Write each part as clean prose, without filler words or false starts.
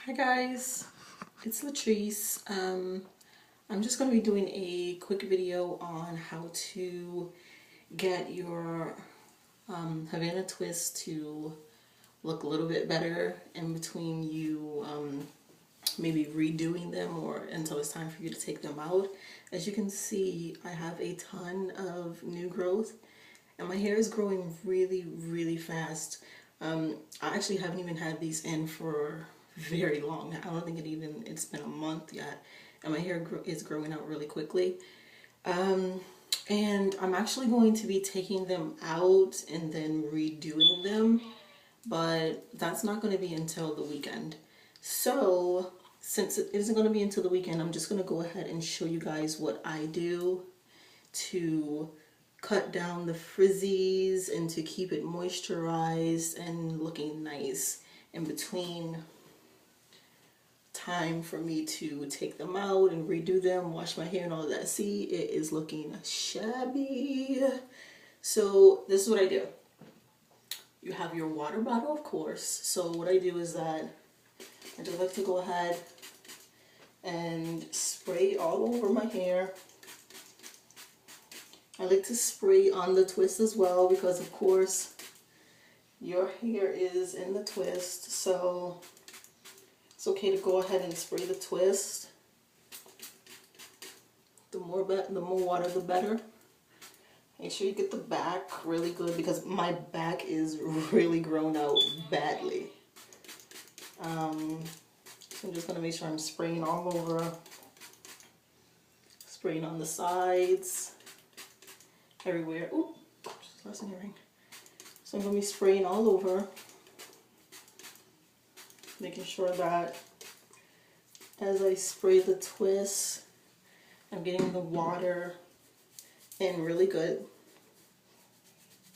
Hi guys, it's Latrice. I'm just going to be doing a quick video on how to get your Havana twists to look a little bit better in between you maybe redoing them or until it's time for you to take them out. As you can see, I have a ton of new growth and my hair is growing really fast. I actually haven't even had these in for very long. I don't think it's been a month yet, and my hair is growing out really quickly. And I'm actually going to be taking them out and then redoing them, but that's not going to be until the weekend. So since it isn't going to be until the weekend, I'm just going to go ahead and show you guys what I do to cut down the frizzies and to keep it moisturized and looking nice in between time for me to take them out and redo them, wash my hair and all of that. See, it is looking shabby. So this is what I do. You have your water bottle, of course. So what I do is that I just like to go ahead and spray all over my hair. I like to spray on the twist as well because of course your hair is in the twist, so it's okay to go ahead and spray the twist. The more water the better. Make sure you get the back really good because my back is really grown out badly. So I'm just going to make sure I'm spraying all over, spraying on the sides, everywhere. Ooh, just lost an earring. So I'm going to be spraying all over, making sure that as I spray the twist, I'm getting the water in really good.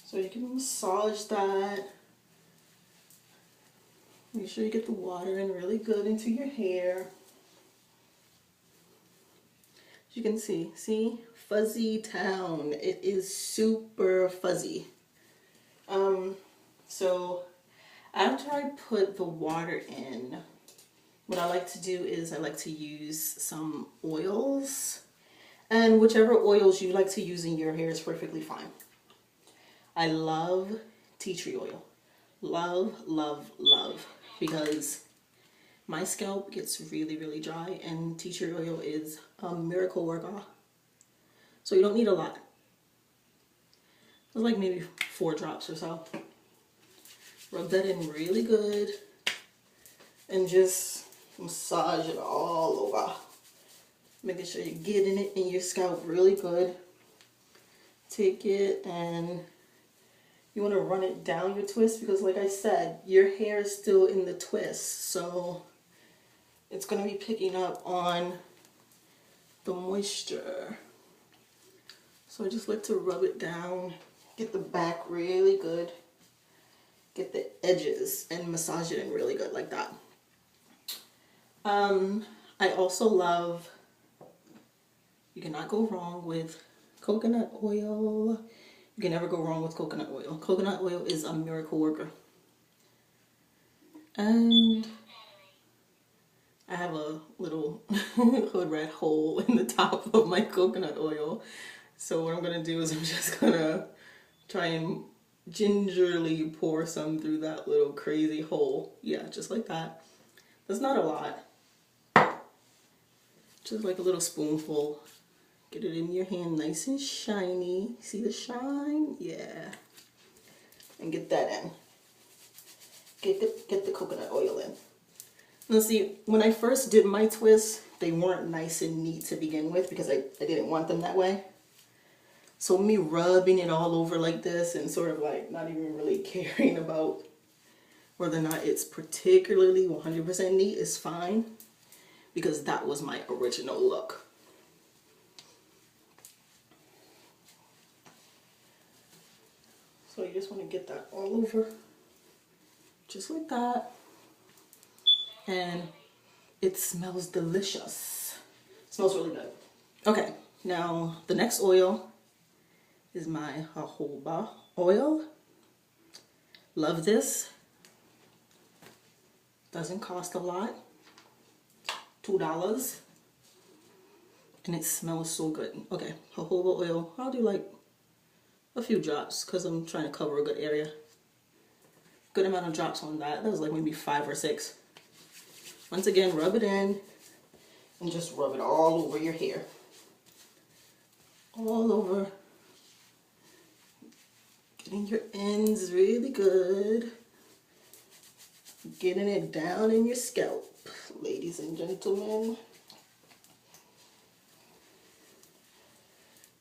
So you can massage that. Make sure you get the water in really good into your hair. As you can see, fuzzy town. It is super fuzzy. So after I put the water in, what I like to do is I like to use some oils, and whichever oils you like to use in your hair is perfectly fine. I love tea tree oil. Love, because my scalp gets really dry and tea tree oil is a miracle worker. So you don't need a lot. It's like maybe 4 drops or so. Rub that in really good and just massage it all over. Making sure you're getting it in your scalp really good. Take it and you want to run it down your twist because like I said, your hair is still in the twist. So it's going to be picking up on the moisture. So I just like to rub it down, get the back really good, get the edges and massage it in really good like that. I also love, you cannot go wrong with coconut oil. You can never go wrong with coconut oil. Coconut oil is a miracle worker. And I have a little hood rat hole in the top of my coconut oil. So what I'm going to do is I'm just going to try and gingerly pour some through that little crazy hole. Yeah, just like that. That's not a lot. Just like a little spoonful. Get it in your hand nice and shiny. See the shine? Yeah. And get that in. Get the coconut oil in. Now see, when I first did my twists, they weren't nice and neat to begin with because I didn't want them that way. So me rubbing it all over like this and sort of like not even really caring about whether or not it's particularly 100% neat is fine because that was my original look. So you just want to get that all over, just like that. And it smells delicious. It smells really good. Okay, now the next oil is my jojoba oil. Love this. Doesn't cost a lot. $2. And it smells so good. Okay, jojoba oil. I'll do like a few drops because I'm trying to cover a good area. Good amount of drops on that. That was like maybe 5 or 6. Once again, rub it in and just rub it all over your hair. All over. Getting your ends really good. Getting it down in your scalp, ladies and gentlemen.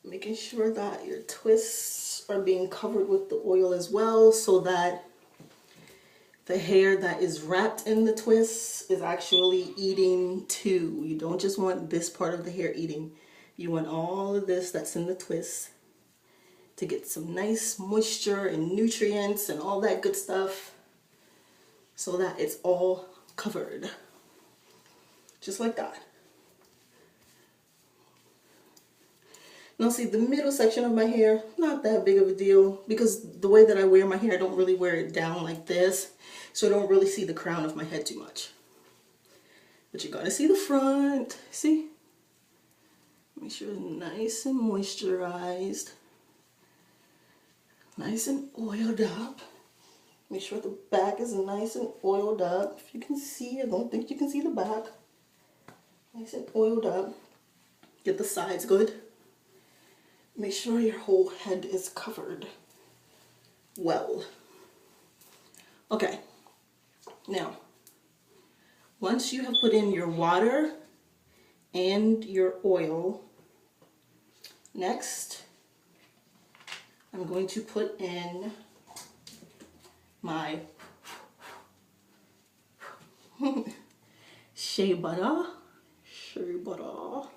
Making sure that your twists are being covered with the oil as well, so that the hair that is wrapped in the twists is actually eating too. You don't just want this part of the hair eating. You want all of this that's in the twist to get some nice moisture and nutrients and all that good stuff, so that it's all covered. Just like that. Now see, the middle section of my hair, not that big of a deal, because the way that I wear my hair, I don't really wear it down like this, so I don't really see the crown of my head too much. But you gotta see the front, see? Make sure it's nice and moisturized, nice and oiled up. Make sure the back is nice and oiled up. If you can see, I don't think you can see the back. Nice and oiled up. Get the sides good. Make sure your whole head is covered well. Okay, now, once you have put in your water and your oil, next, I'm going to put in my shea butter. Shea butter.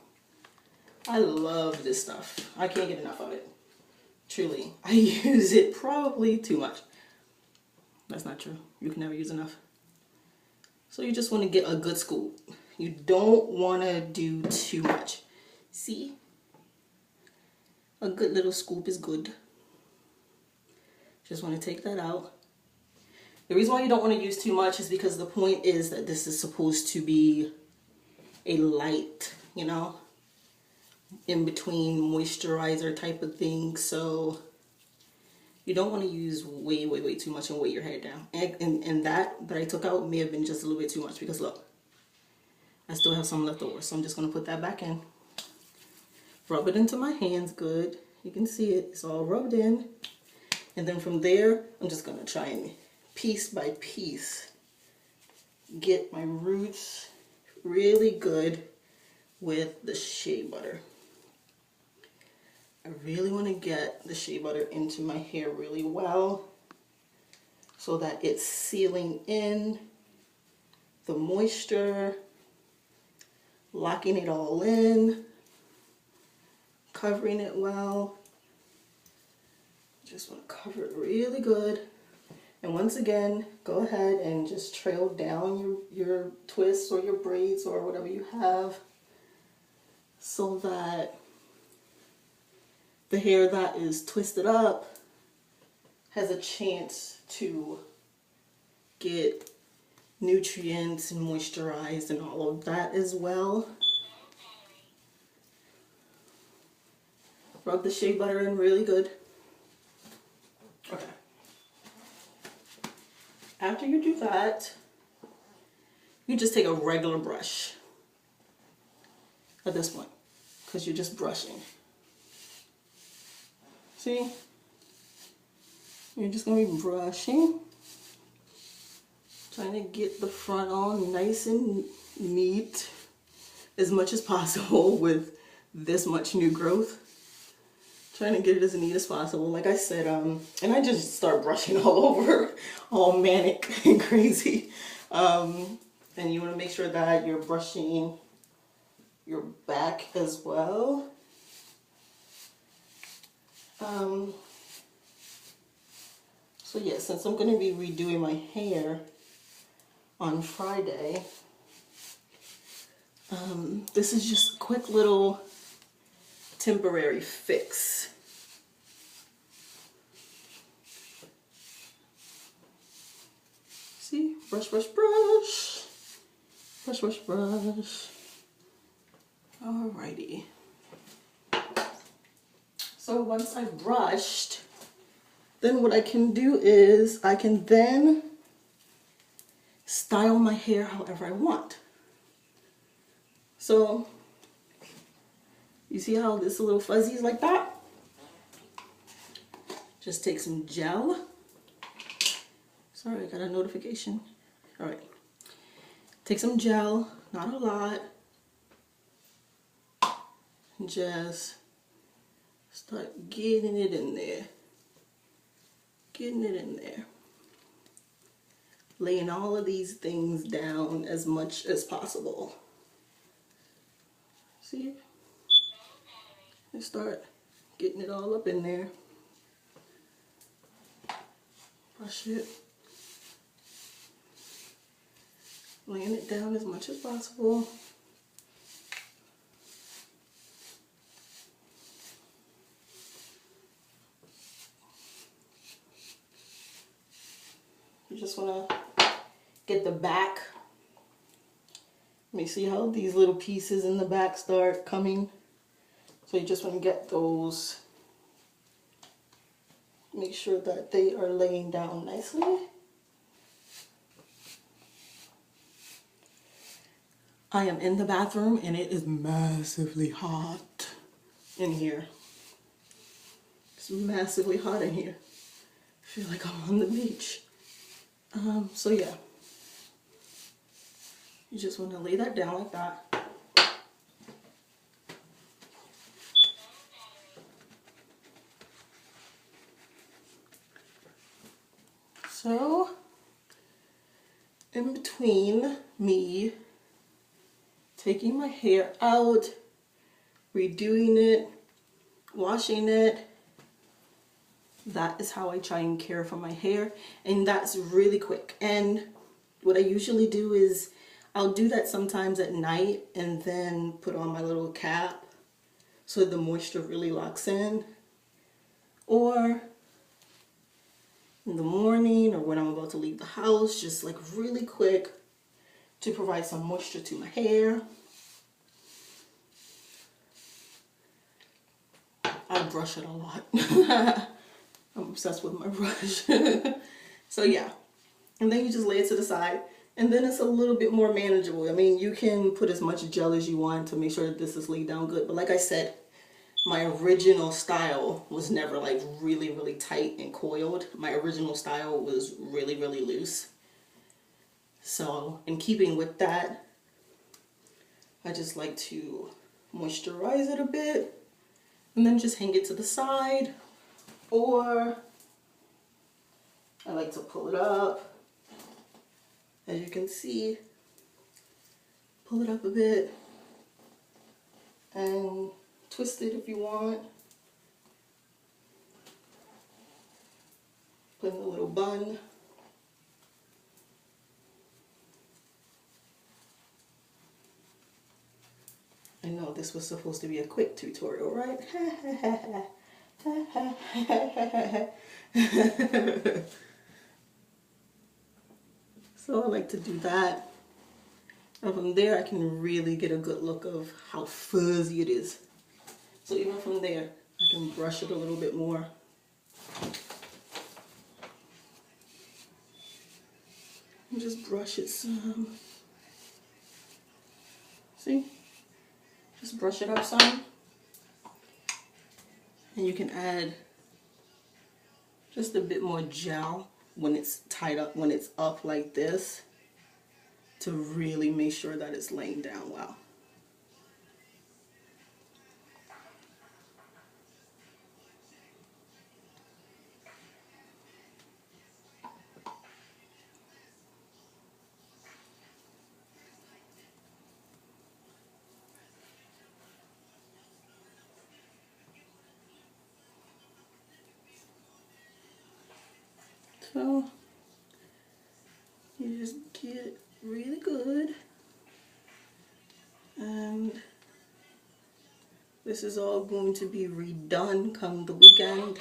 I love this stuff. I can't get enough of it. Truly. I use it probably too much. That's not true. You can never use enough. So you just want to get a good scoop. You don't want to do too much. See? A good little scoop is good. Just want to take that out. The reason why you don't want to use too much is because the point is that this is supposed to be a light, you know, in between moisturizer type of thing. So you don't want to use way too much and weigh your hair down. And that I took out may have been just a little bit too much, because look, I still have some left over. So I'm just going to put that back in. Rub it into my hands good. You can see it. It's all rubbed in. And then from there, I'm just going to try and piece by piece get my roots really good with the shea butter. I really want to get the shea butter into my hair really well, so that it's sealing in the moisture, locking it all in, covering it well. Just want to cover it really good. And once again, go ahead and just trail down your twists or your braids or whatever you have, so that the hair that is twisted up has a chance to get nutrients and moisturized and all of that as well. Rub the shea butter in really good. Okay. After you do that, you just take a regular brush at this point, because you're just brushing. See? You're just going to be brushing, trying to get the front all nice and neat as much as possible with this much new growth. Trying to get it as neat as possible. Like I said, and I just start brushing all over, all manic and crazy. And you want to make sure that you're brushing your back as well. So yeah, since I'm going to be redoing my hair on Friday, this is just a quick little temporary fix. See? Brush, brush, brush. Brush, brush, brush. Alrighty. So once I've brushed, then what I can do is I can then style my hair however I want. So you see how this little fuzzy is like that? Just take some gel. Sorry, I got a notification. Alright. Take some gel, not a lot. Just start getting it in there. Getting it in there. Laying all of these things down as much as possible. See? And start getting it all up in there. Brush it. Laying it down as much as possible. You just want to get the back. Let me see how these little pieces in the back start coming. So you just want to get those. Make sure that they are laying down nicely. I am in the bathroom and it is massively hot in here. It's massively hot in here. I feel like I'm on the beach. So yeah, you just want to lay that down like that. So, in between me taking my hair out, redoing it, washing it, that is how I try and care for my hair, and that's really quick. And what I usually do is I'll do that sometimes at night and then put on my little cap so the moisture really locks in, or in the morning or when I'm about to leave the house, just like really quick to provide some moisture to my hair. I brush it a lot. I'm obsessed with my brush. So yeah, and then you just lay it to the side, and then it's a little bit more manageable. I mean, you can put as much gel as you want to make sure that this is laid down good, but like I said, my original style was never like really, really tight and coiled. My original style was really, really loose. So in keeping with that, I just like to moisturize it a bit and then just hang it to the side, or I like to pull it up. As you can see, pull it up a bit and twist it if you want. Put in a little bun. I know this was supposed to be a quick tutorial, right? So I like to do that. And from there I can really get a good look of how fuzzy it is. So even from there, I can brush it a little bit more. And just brush it some. See? Just brush it up some. And you can add just a bit more gel when it's tied up, when it's up like this, to really make sure that it's laying down well. So you just get it really good, and this is all going to be redone come the weekend.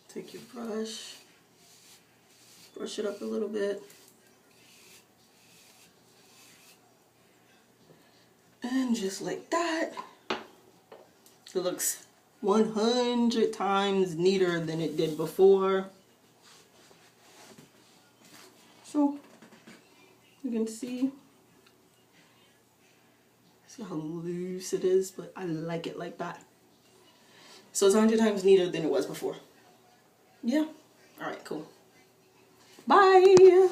Take your brush, brush it up a little bit, And just like that, it looks 100 times neater than it did before. So you can see how loose it is, but I like it like that. So it's 100 times neater than it was before. Yeah. All right, cool. Bye.